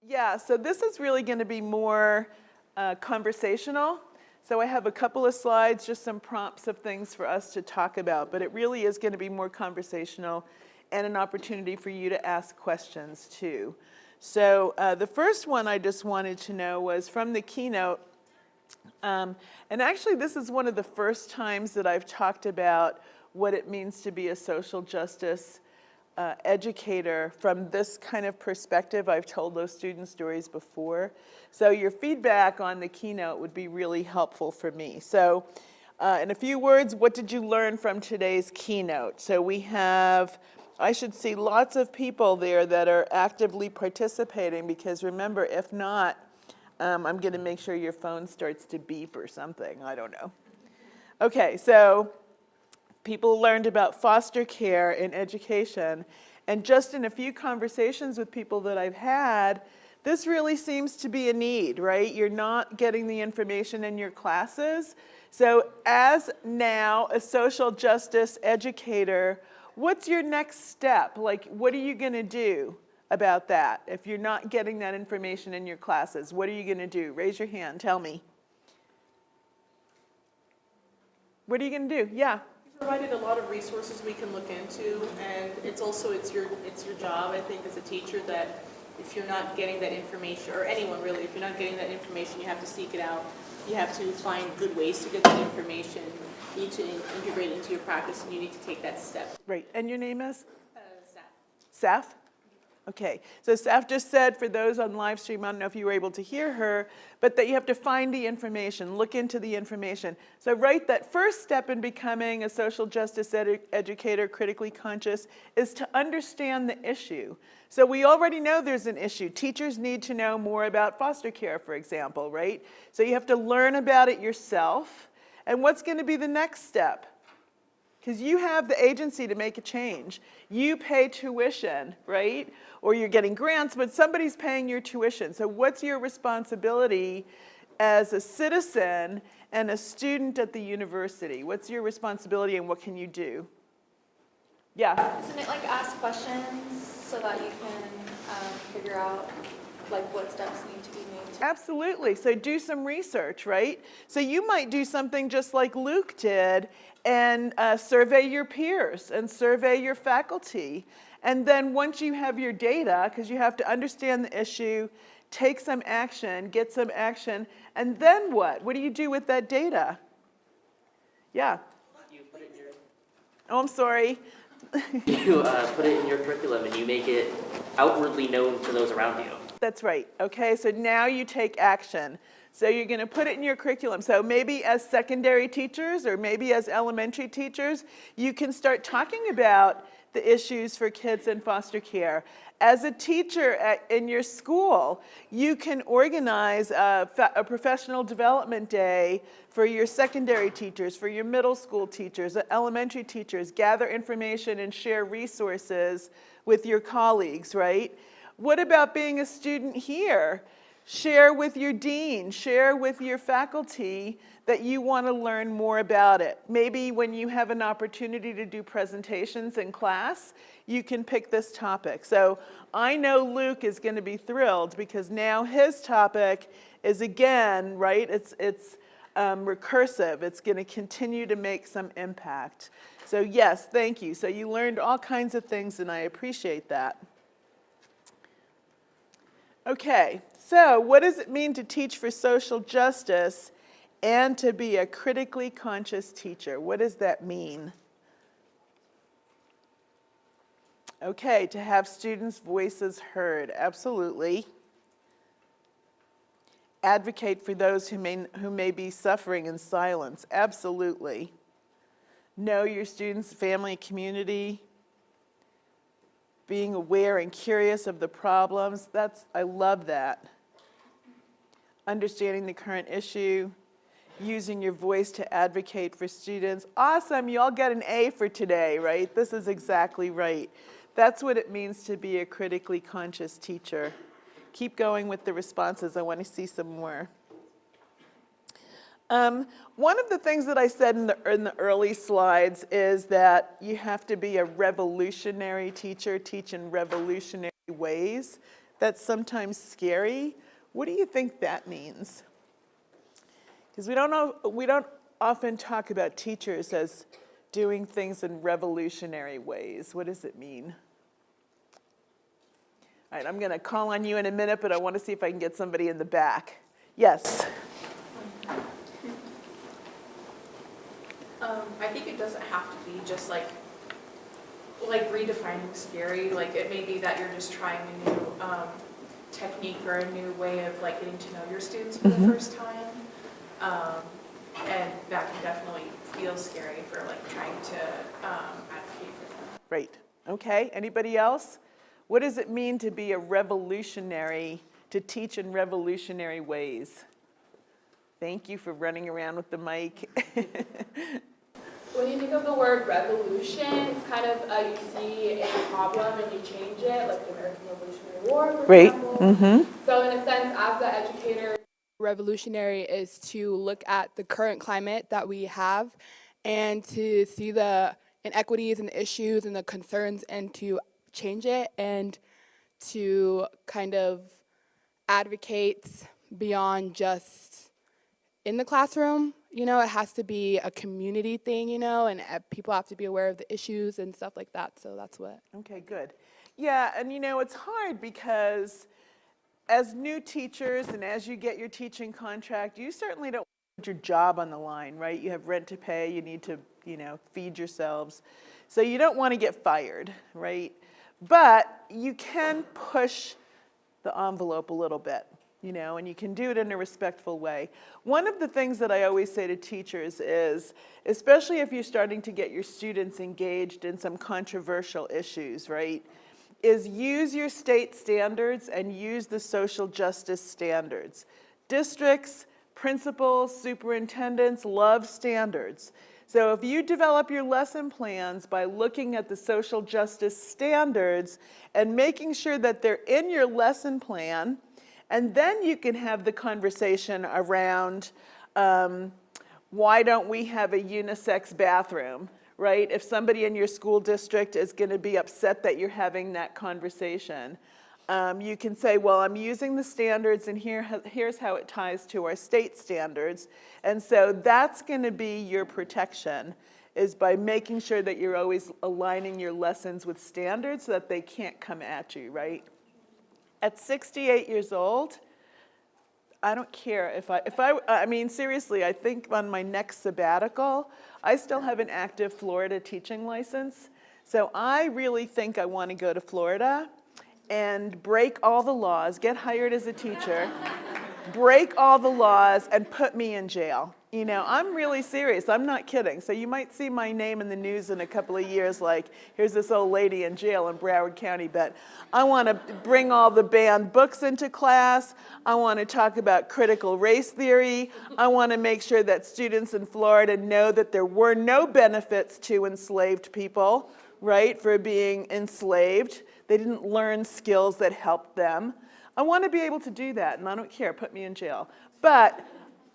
Yeah, so this is really going to be more conversational. So I have a couple of slides, just some prompts of things for us to talk about, but it really is going to be more conversational and an opportunity for you to ask questions too. So the first one I just wanted to know was from the keynote, and actually this is one of the first times that I've talked about what it means to be a social justice educator from this kind of perspective. I've told those student stories before. So your feedback on the keynote would be really helpful for me. So in a few words, what did you learn from today's keynote? So we have, I should see lots of people there that are actively participating, because remember, if not, I'm going to make sure your phone starts to beep or something. I don't know. Okay, so people learned about foster care in education, and just in a few conversations with people that I've had, this really seems to be a need, right? You're not getting the information in your classes. So as now a social justice educator, what's your next step? Like, what are you going to do about that? If you're not getting that information in your classes, what are you going to do? Raise your hand, tell me. What are you going to do? Yeah. Provided a lot of resources we can look into, and it's your job, I think, as a teacher, that if you're not getting that information, or anyone really, if you're not getting that information, you have to seek it out. You have to find good ways to get that information. You need to integrate it into your practice, and you need to take that step. Right. And your name is? Saf. Saf? Okay, so Saf just said, for those on live stream, I don't know if you were able to hear her, but that you have to find the information, look into the information. So right, that first step in becoming a social justice educator, critically conscious, is to understand the issue. So we already know there's an issue. Teachers need to know more about foster care, for example, right? So you have to learn about it yourself. And what's going to be the next step? Because you have the agency to make a change. You pay tuition, right? Or you're getting grants, but somebody's paying your tuition. So what's your responsibility as a citizen and a student at the university? What's your responsibility and what can you do? Yeah? Isn't it like ask questions so that you can figure out like what steps need to be made? Absolutely. So do some research, right? So you might do something just like Luke did and survey your peers and survey your faculty. And then once you have your data, because you have to understand the issue, take some action, get some action, and then what? What do you do with that data? Yeah? You put it in your... Oh, I'm sorry. You put it in your curriculum and you make it outwardly known to those around you. That's right. Okay, so now you take action. So you're going to put it in your curriculum. So maybe as secondary teachers or maybe as elementary teachers, you can start talking about the issues for kids in foster care. As a teacher in your school, you can organize a professional development day for your secondary teachers, for your middle school teachers, elementary teachers, gather information and share resources with your colleagues, right? What about being a student here? Share with your dean, share with your faculty that you want to learn more about it. Maybe when you have an opportunity to do presentations in class, you can pick this topic. So I know Luke is going to be thrilled because now his topic is again, right, it's recursive. It's going to continue to make some impact. So yes, thank you. So you learned all kinds of things and I appreciate that. Okay, so what does it mean to teach for social justice and to be a critically conscious teacher? What does that mean? Okay, to have students' voices heard, absolutely. Advocate for those who may be suffering in silence, absolutely. Know your students' family, community. Being aware and curious of the problems, I love that. Understanding the current issue, using your voice to advocate for students. Awesome, you all get an A for today, right? This is exactly right. That's what it means to be a critically conscious teacher. Keep going with the responses, I want to see some more. One of the things that I said in the early slides is that you have to be a revolutionary teacher, teach in revolutionary ways. that's sometimes scary. What do you think that means? Because we don't often talk about teachers as doing things in revolutionary ways. What does it mean? All right, I'm going to call on you in a minute, but I want to see if I can get somebody in the back. Yes. I think it doesn't have to be just like redefining scary. Like it may be that you're just trying a new technique or a new way of like getting to know your students for the first time. And that can definitely feel scary for like trying to advocate for them. Right. Okay. Anybody else? What does it mean to be a revolutionary, to teach in revolutionary ways? Thank you for running around with the mic. When you think of the word revolution, it's kind of you see a problem and you change it, like the American Revolutionary War, for example. Mm-hmm. So in a sense, as the educator, revolutionary is to look at the current climate that we have and to see the inequities and the issues and the concerns and to change it and to kind of advocate beyond just in the classroom. You know, it has to be a community thing, you know, and people have to be aware of the issues and stuff like that. So that's what. Okay, good. Yeah, and you know, it's hard because as new teachers and as you get your teaching contract, you certainly don't put your job on the line, right? You have rent to pay, you need to, you know, feed yourselves. So you don't want to get fired, right? But you can push the envelope a little bit, you know, and you can do it in a respectful way. One of the things that I always say to teachers is, especially if you're starting to get your students engaged in some controversial issues, right, is use your state standards and use the social justice standards. Districts, principals, superintendents love standards. So if you develop your lesson plans by looking at the social justice standards and making sure that they're in your lesson plan, and then you can have the conversation around why don't we have a unisex bathroom, right? If somebody in your school district is going to be upset that you're having that conversation, you can say, well, I'm using the standards and here's how it ties to our state standards. And so that's going to be your protection, is by making sure that you're always aligning your lessons with standards so that they can't come at you, right? At 68 years old, I don't care I mean, seriously, I think on my next sabbatical, I still have an active Florida teaching license. So I really think I want to go to Florida and break all the laws, get hired as a teacher, break all the laws, and put me in jail. You know, I'm really serious. I'm not kidding. So you might see my name in the news in a couple of years, like, here's this old lady in jail in Broward County. But I want to bring all the banned books into class. I want to talk about critical race theory. I want to make sure that students in Florida know that there were no benefits to enslaved people, right, for being enslaved. They didn't learn skills that helped them. I want to be able to do that, and I don't care. Put me in jail. But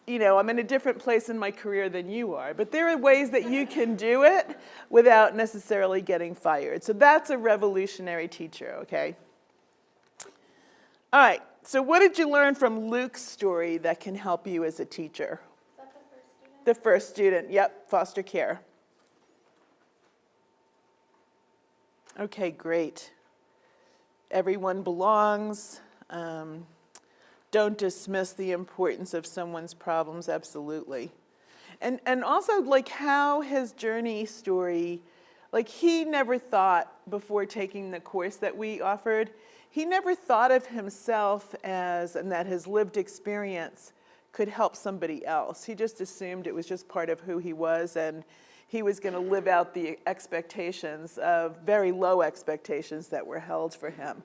you know, I'm in a different place in my career than you are, but there are ways that you can do it without necessarily getting fired. So that's a revolutionary teacher, okay? All right, so what did you learn from Luke's story that can help you as a teacher? Is that the first student? The first student, yep, foster care. Okay, great. Everyone belongs. Don't dismiss the importance of someone's problems, absolutely. And also, like, how his journey story, like, he never thought before taking the course that we offered, he never thought of himself as, and that his lived experience could help somebody else. He just assumed it was just part of who he was, and he was going to live out the expectations of, very low expectations that were held for him.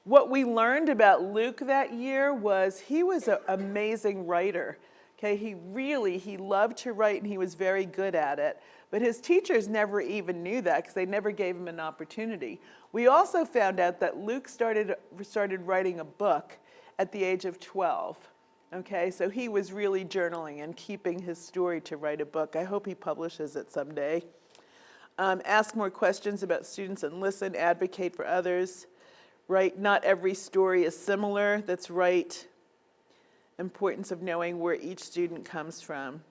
What we learned about Luke that year was he was an amazing writer. Okay, he loved to write and he was very good at it. But his teachers never even knew that because they never gave him an opportunity. We also found out that Luke started writing a book at the age of 12. Okay, so he was really journaling and keeping his story to write a book. I hope he publishes it someday. Ask more questions about students and listen, advocate for others. right? Not every story is similar. That's right. Importance of knowing where each student comes from.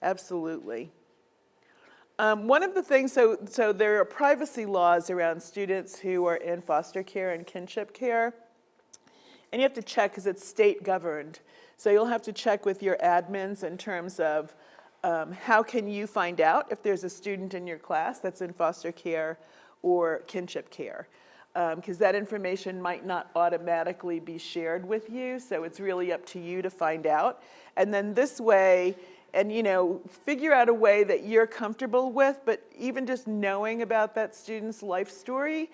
Absolutely. One of the things, so there are privacy laws around students who are in foster care and kinship care. And you have to check because it's state governed. So you'll have to check with your admins in terms of how can you find out if there's a student in your class that's in foster care or kinship care. Because that information might not automatically be shared with you, so it's really up to you to find out. And then this way, and figure out a way that you're comfortable with, but even just knowing about that student's life story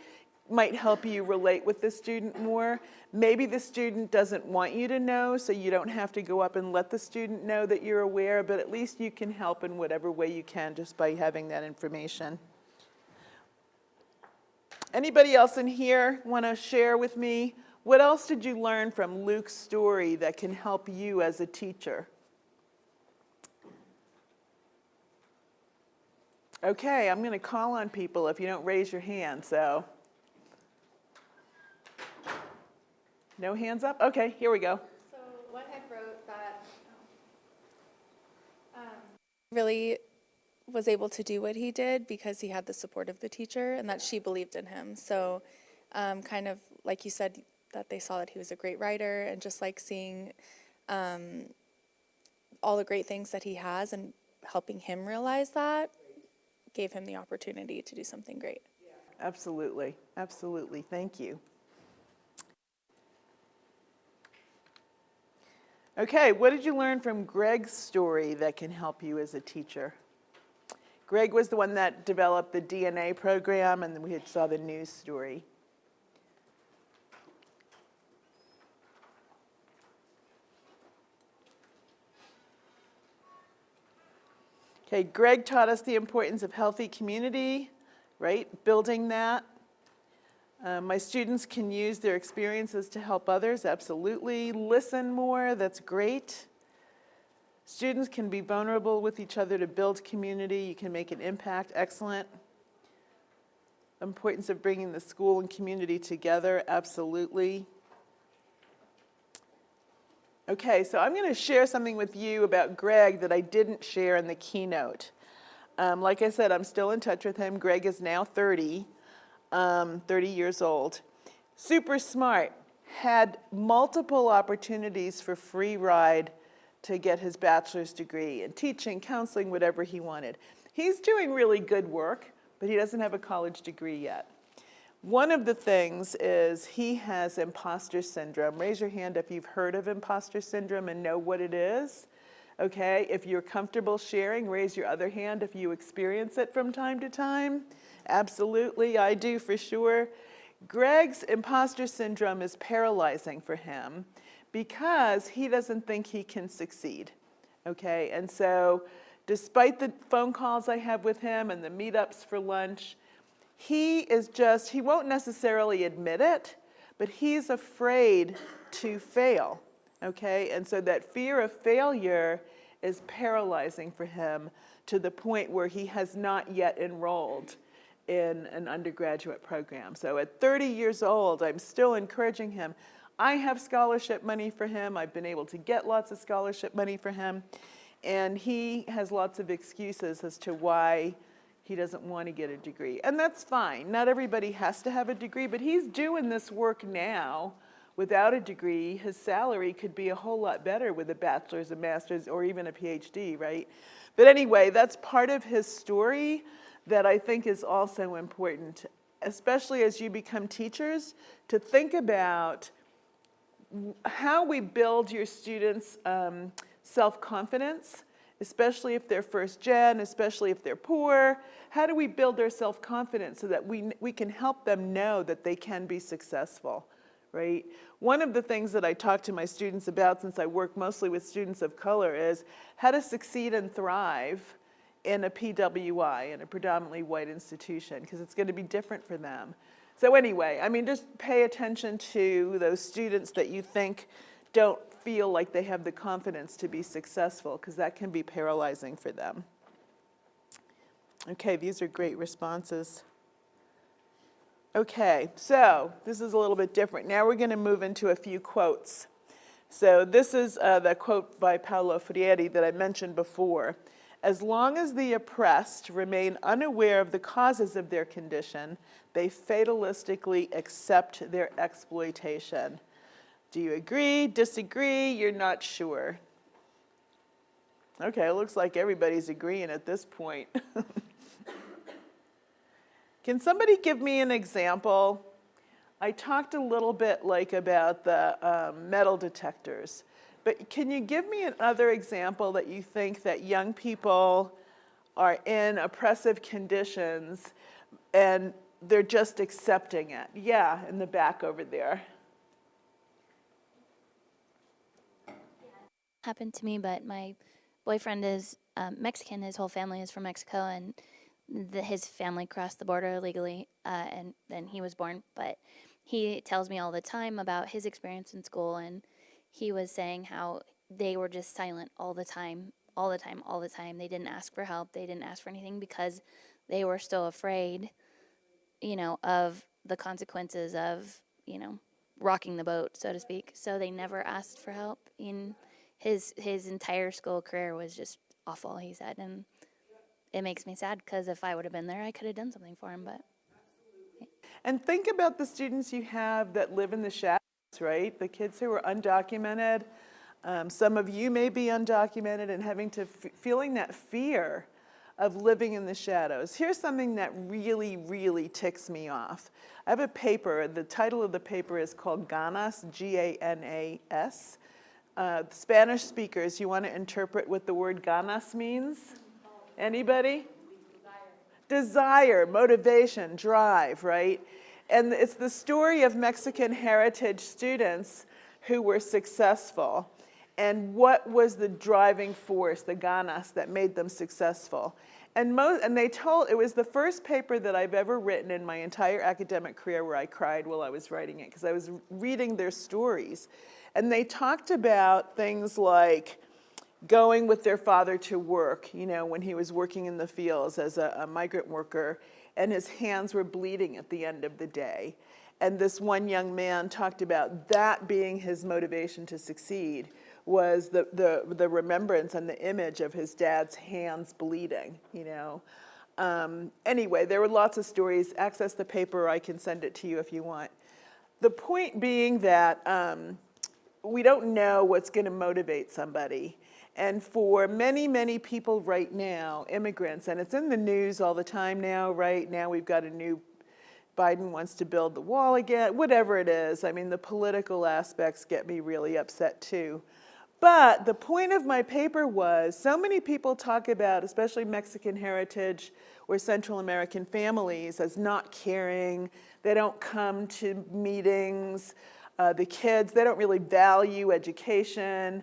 might help you relate with the student more. Maybe the student doesn't want you to know, so you don't have to go up and let the student know that you're aware, but at least you can help in whatever way you can just by having that information. Anybody else in here want to share with me? What else did you learn from Luke's story that can help you as a teacher? Okay, I'm going to call on people if you don't raise your hand, so. No hands up? Okay, here we go. So one head wrote that really was able to do what he did because he had the support of the teacher and that she believed in him. So kind of like you said, that they saw that he was a great writer, and just like seeing all the great things that he has and helping him realize that gave him the opportunity to do something great. Absolutely, absolutely. Thank you. Okay, what did you learn from Greg's story that can help you as a teacher? Greg was the one that developed the DNA program, and then we saw the news story. Okay, Greg taught us the importance of healthy community, right? Building that. My students can use their experiences to help others, absolutely. Listen more, that's great. Students can be vulnerable with each other to build community. You can make an impact, excellent. Importance of bringing the school and community together, absolutely. Okay, so I'm going to share something with you about Greg that I didn't share in the keynote. Like I said, I'm still in touch with him. Greg is now 30 years old. Super smart, had multiple opportunities for free ride to get his bachelor's degree in teaching, counseling, whatever he wanted. He's doing really good work, but he doesn't have a college degree yet. One of the things is he has imposter syndrome. Raise your hand if you've heard of imposter syndrome and know what it is. Okay, if you're comfortable sharing, raise your other hand if you experience it from time to time. Absolutely, I do for sure. Greg's imposter syndrome is paralyzing for him because he doesn't think he can succeed. Okay, and so despite the phone calls I have with him and the meetups for lunch, he won't necessarily admit it, but he's afraid to fail, okay? And so that fear of failure is paralyzing for him to the point where he has not yet enrolled in an undergraduate program. So at 30 years old, I'm still encouraging him. I have scholarship money for him. I've been able to get lots of scholarship money for him. And he has lots of excuses as to why he doesn't want to get a degree. And that's fine. Not everybody has to have a degree, but he's doing this work now without a degree. His salary could be a whole lot better with a bachelor's, a master's, or even a PhD, right? But anyway, that's part of his story that I think is also important, especially as you become teachers, to think about how we build your students' self-confidence, especially if they're first gen, especially if they're poor. How do we build their self-confidence so that we can help them know that they can be successful, right? One of the things that I talk to my students about, since I work mostly with students of color, is how to succeed and thrive in a PWI, in a predominantly white institution, because it's going to be different for them. So anyway, I mean, just pay attention to those students that you think don't feel like they have the confidence to be successful, because that can be paralyzing for them. Okay, these are great responses. Okay, so this is a little bit different. Now we're going to move into a few quotes. So this is the quote by Paolo Freire that I mentioned before. As long as the oppressed remain unaware of the causes of their condition, they fatalistically accept their exploitation. Do you agree, disagree, you're not sure? Okay, it looks like everybody's agreeing at this point. Can somebody give me an example? I talked a little bit about the metal detectors, but can you give me another example that you think that young people are in oppressive conditions and they're just accepting it? Yeah, in the back over there. Happened to me, but my boyfriend is Mexican. His whole family is from Mexico, and his family crossed the border illegally, and then he was born. But he tells me all the time about his experience in school, and he was saying how they were just silent all the time, all the time, all the time. They didn't ask for help. They didn't ask for anything because they were still afraid, of the consequences of, rocking the boat, so to speak. So they never asked for help. His entire school career was just awful, he said, and it makes me sad because if I would have been there, I could have done something for him. But And think about the students you have that live in the shadows, right? The kids who are undocumented. Some of you may be undocumented and having to feeling that fear of living in the shadows. Here's something that really, really ticks me off. I have a paper. The title of the paper is called Ganas, G-A-N-A-S. Spanish speakers, you want to interpret what the word ganas means? Anybody? Desire, motivation, drive, right? And it's the story of Mexican heritage students who were successful. And what was the driving force, the ganas, that made them successful? And they told, it was the first paper that I've ever written in my entire academic career where I cried while I was writing it, because I was reading their stories. And they talked about things like going with their father to work, when he was working in the fields as a migrant worker, and his hands were bleeding at the end of the day. And this one young man talked about that being his motivation to succeed, was the remembrance and the image of his dad's hands bleeding, Anyway, there were lots of stories. Access the paper, I can send it to you if you want. The point being that we don't know what's going to motivate somebody. And for many, many people right now, immigrants, and it's in the news all the time now, right? Now we've got a new, Biden wants to build the wall again, whatever it is. I mean, the political aspects get me really upset too. But the point of my paper was, so many people talk about, especially Mexican heritage or Central American families, as not caring. They don't come to meetings. The kids, they don't really value education.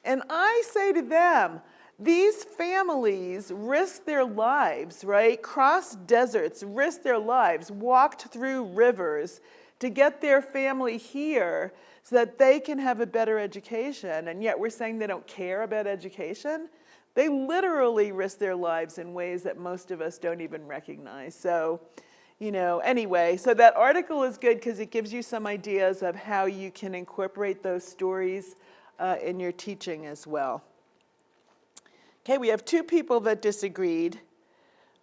And I say to them, these families risked their lives, right? Crossed deserts, risked their lives, walked through rivers to get their family here so that they can have a better education. And yet we're saying they don't care about education. They literally risk their lives in ways that most of us don't even recognize. So, anyway, so that article is good because it gives you some ideas of how you can incorporate those stories in your teaching as well. Okay, we have two people that disagreed.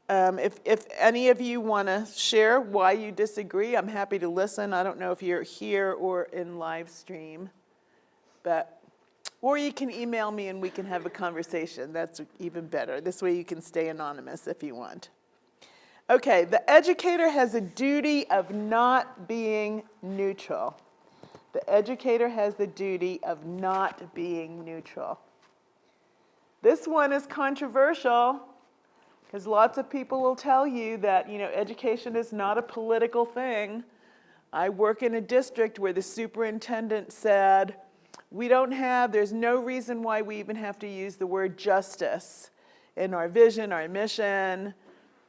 If any of you want to share why you disagree, I'm happy to listen. I don't know if you're here or in live stream, or you can email me and we can have a conversation. That's even better. This way you can stay anonymous if you want. Okay, the educator has a duty of not being neutral. The educator has the duty of not being neutral. This one is controversial because lots of people will tell you that, education is not a political thing. I work in a district where the superintendent said, there's no reason why we even have to use the word justice in our vision, our mission.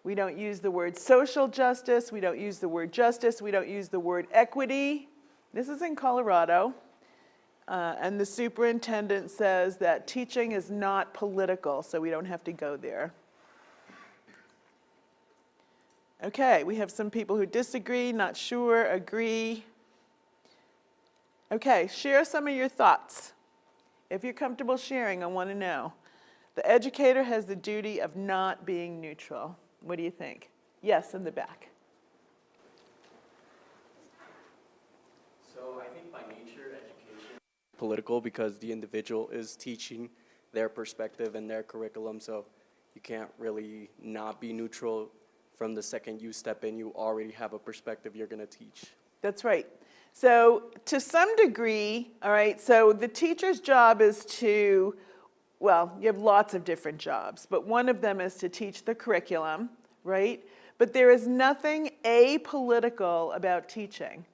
We don't use the word social justice. We don't use the word justice. We don't use the word equity. This is in Colorado. And the superintendent says that teaching is not political, so we don't have to go there. Okay, we have some people who disagree, not sure, agree. Okay, share some of your thoughts. If you're comfortable sharing, I want to know. The educator has the duty of not being neutral. What do you think? Yes, in the back. So I think by nature, education is political because the individual is teaching their perspective and their curriculum, so you can't really not be neutral. From the second you step in, you already have a perspective you're going to teach. That's right. So to some degree, all right, so the teacher's job is to, well, you have lots of different jobs, but one of them is to teach the curriculum, right? But there is nothing apolitical about teaching.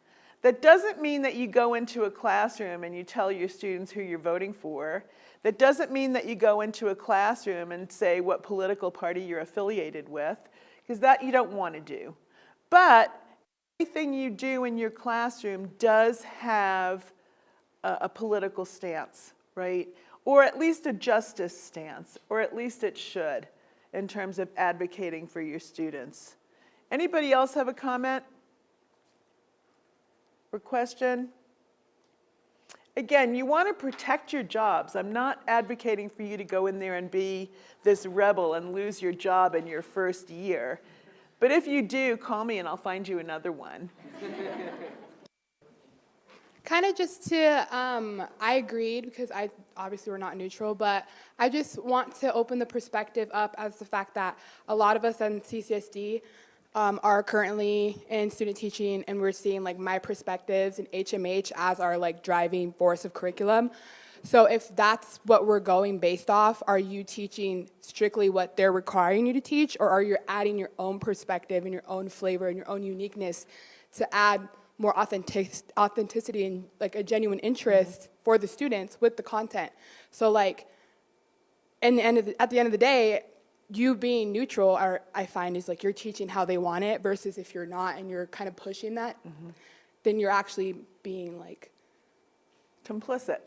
That doesn't mean that you go into a classroom and you tell your students who you're voting for. That doesn't mean that you go into a classroom and say what political party you're affiliated with, because that you don't want to do. But everything you do in your classroom does have a political stance, right? Or at least a justice stance, or at least it should, in terms of advocating for your students. Anybody else have a comment or question? Again, you want to protect your jobs. I'm not advocating for you to go in there and be this rebel and lose your job in your first year. But if you do, call me and I'll find you another one. Kind of just to, I agreed because obviously we're not neutral, but I just want to open the perspective up as the fact that a lot of us in CCSD are currently in student teaching, and we're seeing like my perspectives and HMH as our like driving force of curriculum. So if that's what we're going based off, are you teaching strictly what they're requiring you to teach, or are you adding your own perspective and your own flavor and your own uniqueness to add more authenticity and like a genuine interest for the students with the content? So like, at the end of the day, you being neutral, I find, is like you're teaching how they want it, versus if you're not and you're kind of pushing that, then you're actually being like Complicit.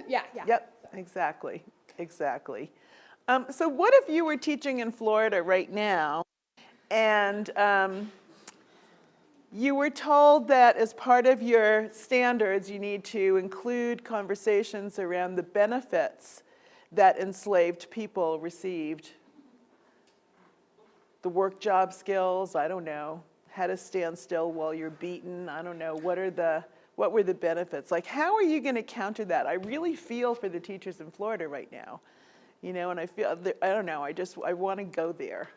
Yeah. Yep, exactly, exactly. So what if you were teaching in Florida right now and you were told that as part of your standards you need to include conversations around the benefits that enslaved people received? The work job skills, I don't know, how to stand still while you're beaten, I don't know, what were the benefits? Like, how are you going to counter that? I really feel for the teachers in Florida right now, you know, and I feel, I don't know, I want to go there.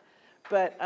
But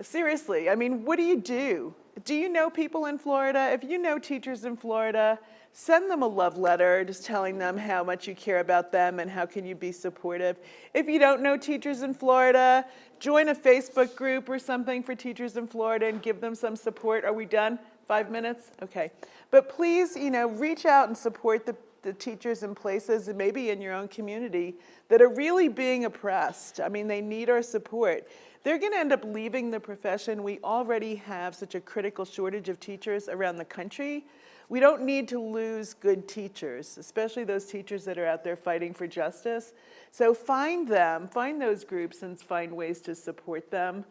seriously, I mean, what do you do? Do you know people in Florida? If you know teachers in Florida, send them a love letter just telling them how much you care about them and how can you be supportive. If you don't know teachers in Florida, join a Facebook group or something for teachers in Florida and give them some support. Are we done? 5 minutes? Okay. But please, you know, reach out and support the teachers in places, and maybe in your own community, that are really being oppressed. I mean, they need our support. They're going to end up leaving the profession. We already have such a critical shortage of teachers around the country. We don't need to lose good teachers, especially those teachers that are out there fighting for justice. So find them, find those groups, and find ways to support them.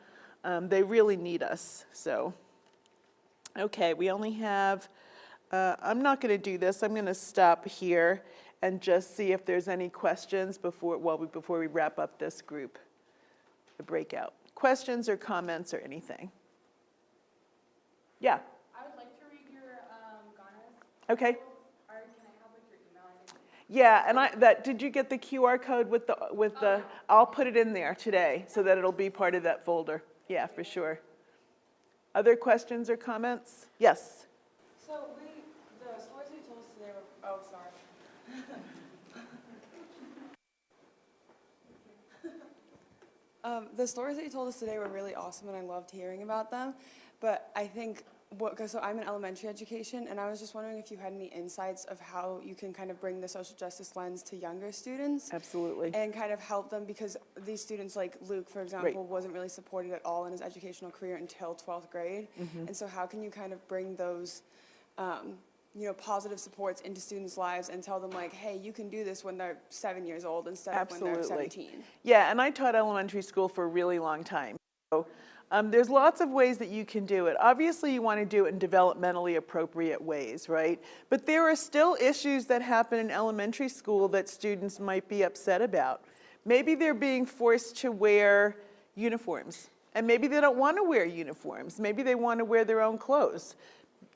They really need us. So, okay, we only have, I'm not going to do this. I'm going to stop here and just see if there's any questions before we wrap up this group, the breakout. Questions or comments or anything? Yeah. I would like to read your Ghana's. Okay. Or can I have like your email? Yeah, and did you get the QR code with the? I'll put it in there today so that it'll be part of that folder. Yeah, for sure. Other questions or comments? Yes. So the stories you told us today were, oh, sorry. The stories that you told us today were really awesome, and I loved hearing about them. But I think, so I'm in elementary education, and I was just wondering if you had any insights of how you can kind of bring the social justice lens to younger students. Absolutely. And kind of help them, because these students, like Luke, for example, wasn't really supported at all in his educational career until 12th grade. And so how can you kind of bring those positive supports into students' lives and tell them, like, hey, you can do this when they're 7 years old instead of when they're 17. Yeah, and I taught elementary school for a really long time. So There's lots of ways that you can do it. Obviously, you want to do it in developmentally appropriate ways, right? But there are still issues that happen in elementary school that students might be upset about. Maybe they're being forced to wear uniforms, and maybe they don't want to wear uniforms. Maybe they want to wear their own clothes.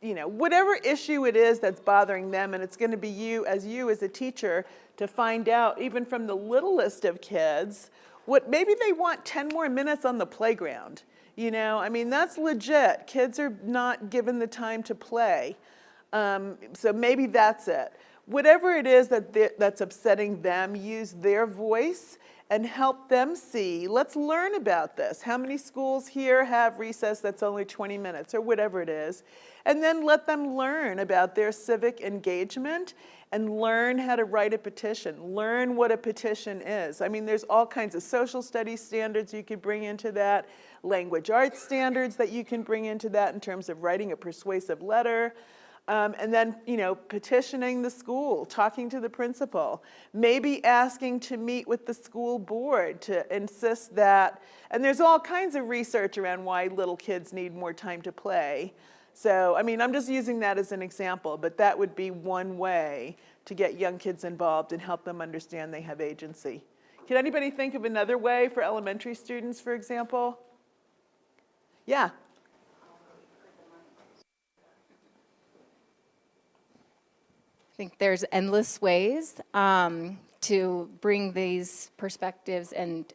You know, whatever issue it is that's bothering them, and it's going to be you as a teacher to find out, even from the littlest of kids, what maybe they want 10 more minutes on the playground. You know, I mean, that's legit. Kids are not given the time to play. So maybe that's it. Whatever it is that's upsetting them, use their voice and help them see. Let's learn about this. How many schools here have recess that's only 20 minutes or whatever it is? And then let them learn about their civic engagement and learn how to write a petition. Learn what a petition is. I mean, there's all kinds of social studies standards you could bring into that, language arts standards that you can bring into that in terms of writing a persuasive letter. And then, you know, petitioning the school, talking to the principal, maybe asking to meet with the school board to insist that, and there's all kinds of research around why little kids need more time to play. So, I mean, I'm just using that as an example, but that would be one way to get young kids involved and help them understand they have agency. Can anybody think of another way for elementary students, for example? Yeah. I think there's endless ways to bring these perspectives and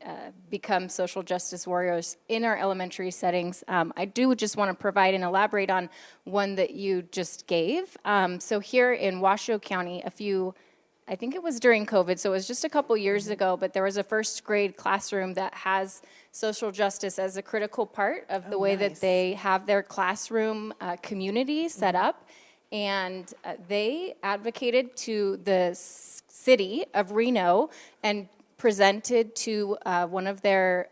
become social justice warriors in our elementary settings. I do just want to provide and elaborate on one that you just gave. So here in Washoe County, I think it was during COVID, so it was just a couple years ago, but there was a first grade classroom that has social justice as a critical part of the way that they have their classroom community set up. And they advocated to the city of Reno and presented to one of their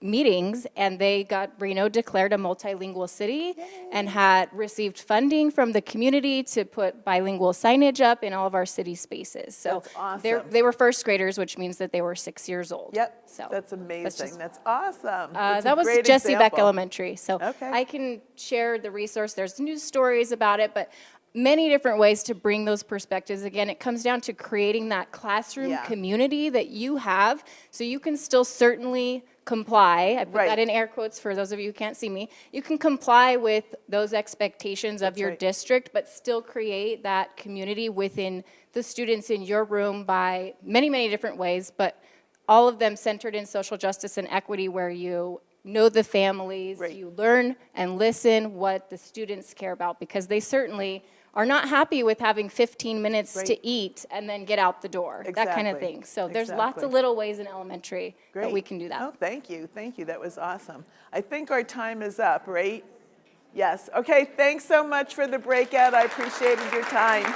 meetings, and they got Reno declared a multilingual city. Yay. And had received funding from the community to put bilingual signage up in all of our city spaces. So that's awesome. They were first graders, which means that they were 6 years old. Yep, so that's amazing. That's awesome. That was Jessie Beck Elementary. So okay. I can share the resource. There's news stories about it, but many different ways to bring those perspectives. Again, it comes down to creating that classroom community that you have, so you can still certainly comply. I put that in air quotes for those of you who can't see me. You can comply with those expectations of your district, but still create that community within the students in your room by many, many different ways, but all of them centered in social justice and equity, where you know the families, you learn and listen what the students care about, because they certainly are not happy with having 15 minutes to eat and then get out the door, that kind of thing. So there's lots of little ways in elementary that we can do that. Oh, thank you. Thank you. That was awesome. I think our time is up, right? Yes. Okay, thanks so much for the breakout. I appreciated your time.